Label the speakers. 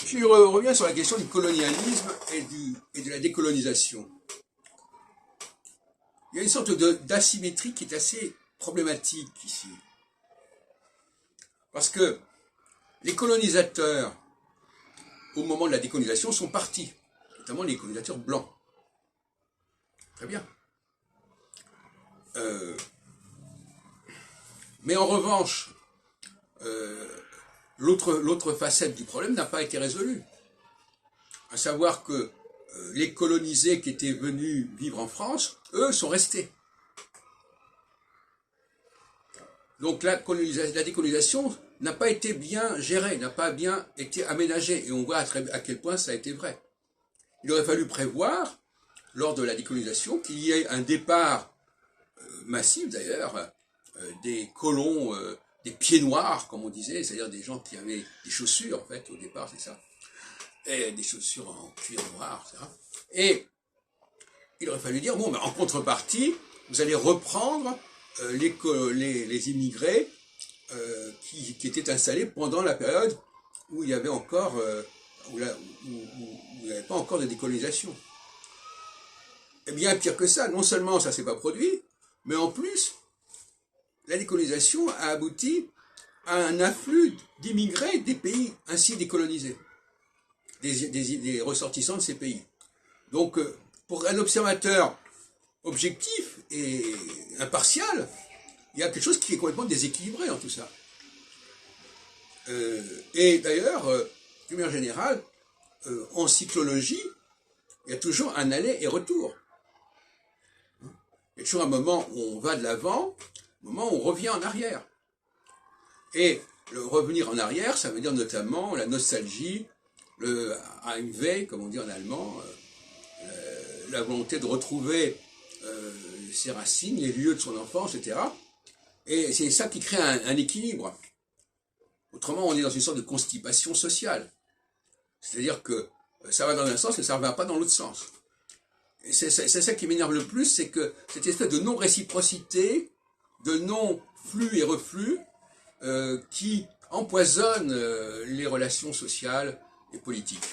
Speaker 1: Je reviens sur la question du colonialisme et de la décolonisation. Il y a une sorte d'asymétrie qui est assez problématique ici. Parce que les colonisateurs, au moment de la décolonisation, sont partis, notamment les colonisateurs blancs. Très bien. Mais en revanche, l'autre facette du problème n'a pas été résolue. À savoir que les colonisés qui étaient venus vivre en France, eux, sont restés. Donc la décolonisation n'a pas été bien gérée, n'a pas bien été aménagée. Et on voit à quel point ça a été vrai. Il aurait fallu prévoir, lors de la décolonisation, qu'il y ait un départ massif d'ailleurs, des colons, des pieds noirs, comme on disait, c'est-à-dire des gens qui avaient des chaussures, en fait, au départ, c'est ça, et des chaussures en cuir noir, etc. Et il aurait fallu dire, bon, ben, en contrepartie, vous allez reprendre les immigrés qui étaient installés pendant la période où il y avait encore, où il n'y avait pas encore de décolonisation. Et bien pire que ça, non seulement ça ne s'est pas produit, mais en plus, la décolonisation a abouti à un afflux d'immigrés des pays ainsi décolonisés, des ressortissants de ces pays. Donc, pour un observateur objectif et impartial, il y a quelque chose qui est complètement déséquilibré dans tout ça. Et d'ailleurs, de manière générale, en cyclologie, il y a toujours un aller et retour. Il y a toujours un moment où on va de l'avant, un moment où on revient en arrière. Et le revenir en arrière, ça veut dire notamment la nostalgie, le Heimweh, comme on dit en allemand, la volonté de retrouver ses racines, les lieux de son enfance, etc. Et c'est ça qui crée un équilibre. Autrement, on est dans une sorte de constipation sociale. C'est-à-dire que ça va dans un sens, mais ça ne va pas dans l'autre sens. Et c'est ça qui m'énerve le plus, c'est que cette espèce de non-réciprocité, de non-flux et reflux, qui empoisonne les relations sociales et politiques.